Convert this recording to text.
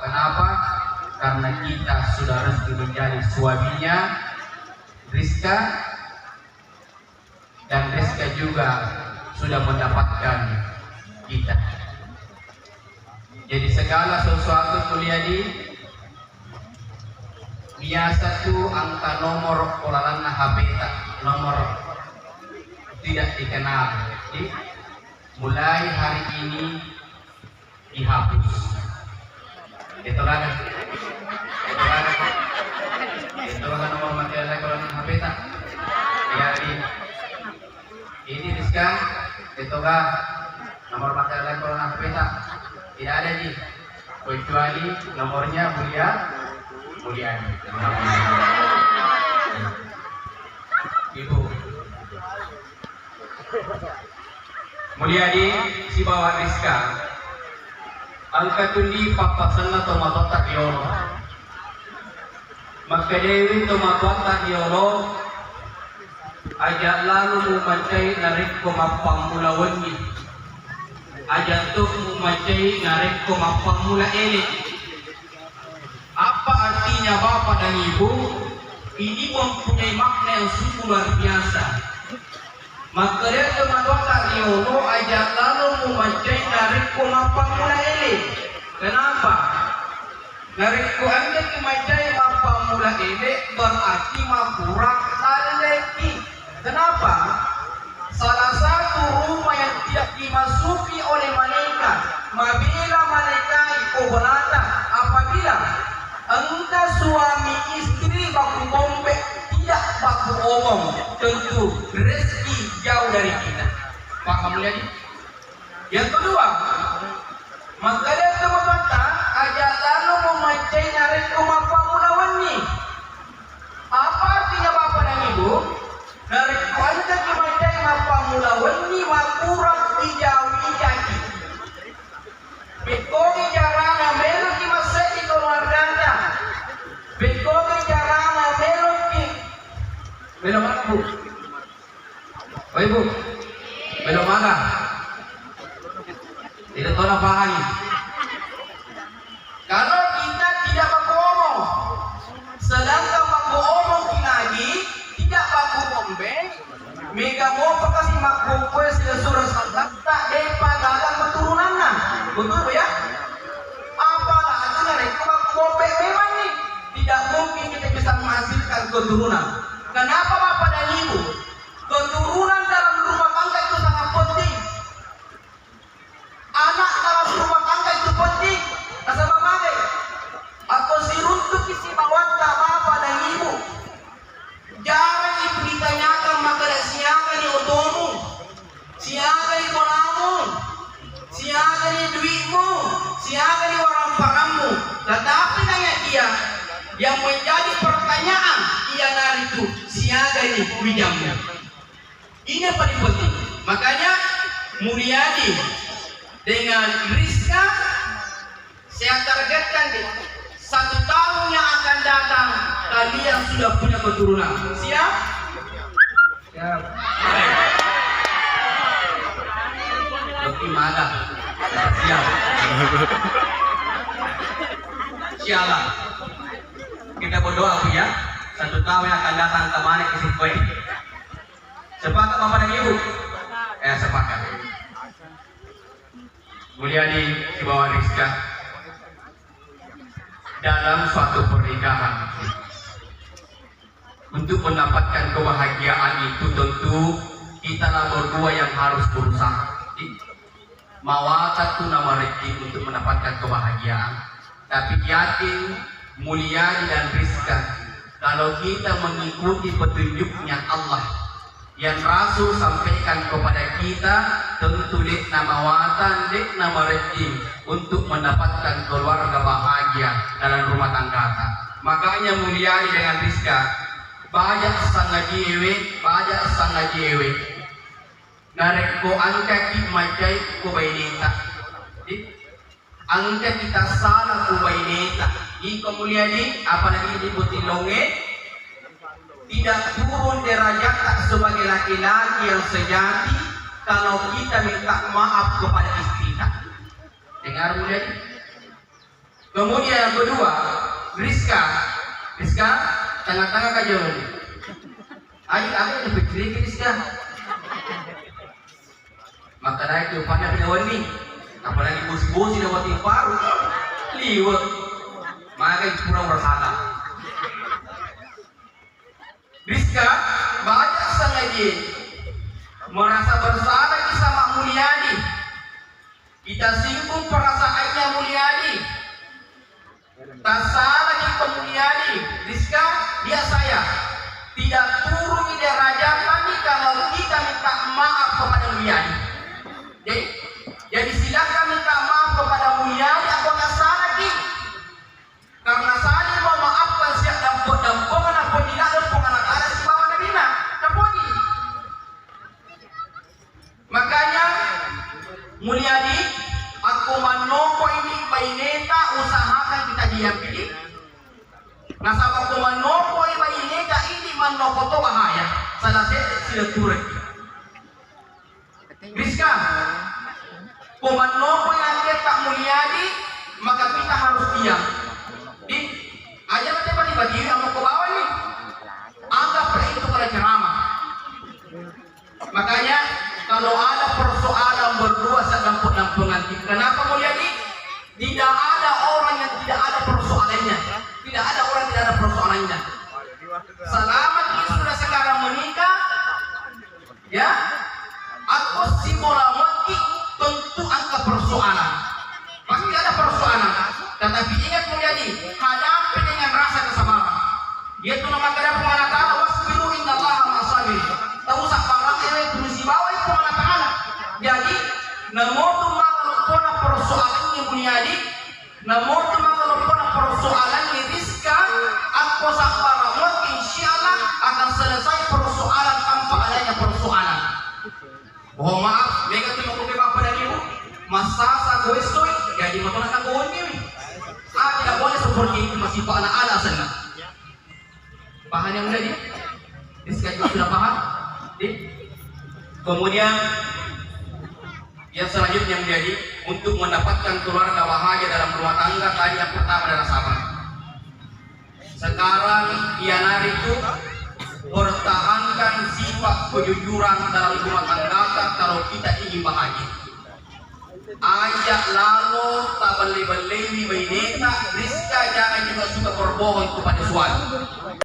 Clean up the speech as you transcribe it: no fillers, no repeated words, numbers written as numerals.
Kenapa? Karena kita sudah resmi menjadi suaminya Rizka, dan Rizka juga sudah mendapatkan kita. Jadi segala sesuatu kuliah di biasa tuh angka nomor olalan HP nomor tidak dikenal. Jadi mulai hari ini dihapus. Itu kan nomor material olalan HP tak? Jadi ini Rizka, itu kan nomor material olalan HP tak? Tidak ada ji, kecuali nomornya Mulyadi. Ibu Mulyadi si bawa Rizka angkatuli papasan atau matota diolo maka dewi to matota diolo ajak lalu mumancai narik ko mapamulawan ni ajak tu mumancai narik ko mapamula elit. Apa artinya bapak dan ibu? Ini mempunyai makna yang sungguh luar biasa. Maka dia teman-teman Riono ajak lalu memancai narik ko mapamula elit. Kenapa? Narik ko anda memancai mapamula elit berarti mapurang lagi. Kenapa? Salah satu rumah yang tidak dimasuki oleh malaikat, mabila malaikat itu berada apabila engkau suami istri baku gombek tidak baku omong, tentu rezeki jauh dari kita. Paham lihat? Yang kedua, maka dia teman-teman ajak lalu memancai narik rumah pamulawan ni. Apa artinya bapak dan ibu? Narik anda memancai mapa mulawan ni makurang dijawi jadi. Bekoni jarana melo ki masai di keluarganya. Bekoni jarana melo ki. Melo mana bu? Oh ibu, melo mana? Tidak tahu apa lagi. Kalau kita tidak baku omong, sedangkan baku omong lagi tidak baku ombeng, mega mau kasih baku kue sudah surah santak tak depa dalam keturunannya, betul ya? Apalagi dari baku ombeng memang nih tidak mungkin kita bisa menghasilkan keturunan. Kenapa bapak dan ibu? Keturunan dalam rumah tangga itu sangat penting. Anak dalam rumah tangga itu penting. Asal bagai atau siruntuk isi bawanta bapak dan ibu. Jarang ibu ditanyakan maka siapa ni otomu, siapa ni koramu, siapa ni duitmu, siapa ni orang parammu. Tetapi tanya dia yang menjadi pertanyaan ia nari itu siapa ni wijammu. Ini yang paling penting. Makanya Mulyadi dengan Rizka saya targetkan di 1 tahun yang akan datang kalian sudah punya keturunan. Siap? Siap. Gimana? Siap. Sialah. Kita berdoa ya. 1 tahun yang akan datang kemana ke sini? Sepakat bapak dan ibu? Sepakat. Mulyadi di bawah Rizka dalam suatu pernikahan untuk mendapatkan kebahagiaan itu tentu kita berdua yang harus berusaha. Mawata tu nama rezeki untuk mendapatkan kebahagiaan. Tapi yakin Mulyadi dan Rizka kalau kita mengikuti petunjuknya Allah yang Rasul sampaikan kepada kita, tentu dek nama watan, dek nama rezeki untuk mendapatkan keluarga bahagia dalam rumah tangga. Makanya Mulyadi dengan Rizka banyak sangat jewe. Narek ko angka ki macai ko baineta. Angka kita salah ko baineta. Iko Mulyadi apa lagi dibutin longe? Tidak turun derajat tak sebagai laki-laki yang sejati kalau kita minta maaf kepada istri kita. Dengar Mulyadi? Kemudian yang kedua, Rizka, tengah-tengah kaja ini. Ayo aku lebih kiri Rizka. Maka naik ke upahnya pinawan ni, apalagi bos-bos yang lewat paru, liwat, maka itu kurang berhala. Rizka banyak sengaja merasa bersalah sama Mulyadi. Kita singgung perasaannya Mulyadi. Tak salah kita Mulyadi. Rizka, dia saya tidak turun di derajat kami kalau kita minta maaf kepada Mulyadi. Jadi silakan minta maaf kepada Mulyadi aku tak salah lagi. Karena saya mau maafkan siap dampungan apa tidak dampungan ada si bawah Nabi nak. Makanya Mulyadi, aku menoko ini baineta usahakan kita diam pilih. Nah sama aku menoko ini baineta ini menoko to bahaya. Salah saya sila turun. Rizka, aku menoko yang kita Mulyadi, maka kita harus diam. Aja nanti bagi-bagi sama ke bawah nih. Anggaplah itu pada ceramah. Makanya kalau ada persoalan berdua sedang pengantin, kenapa Mulyadi? Tidak ada orang yang tidak ada persoalannya. Tidak ada orang yang tidak ada persoalannya. Selama kita sudah sekarang menikah, ya, aku si bola mati tentu angka persoalan. Pasti ada persoalan. Tetapi ingat Mulyadi, hadapi dengan rasa kesabaran. Dia tu nama kada pengarah ta'ala wasbiru innallaha ma'as-sabirin. Tak usah parah itu si bawah itu Allah Ta'ala. Jadi, namun tu makalupona persoalannya Mulyadi, namun tu makalupona persoalannya Rizka, aku sapara mungkin insyaallah akan selesai persoalan tanpa adanya persoalan. Oh maaf, mereka tu mau ke bapak dan ibu, masa sa gue soy, jadi matulak na gue ni. Tidak boleh seperti itu, masih pak anak-anak sana. Paham yang Mulyadi? Rizka juga sudah paham? Kemudian yang selanjutnya menjadi untuk mendapatkan keluarga bahagia dalam rumah tangga, tadi yang pertama adalah sabar. Sekarang Yanar itu pertahankan sifat kejujuran dalam rumah tangga kalau kita ingin bahagia. Ajak lalu tak beli-beli baineta. Rizka jangan juga suka berbohong kepada suami.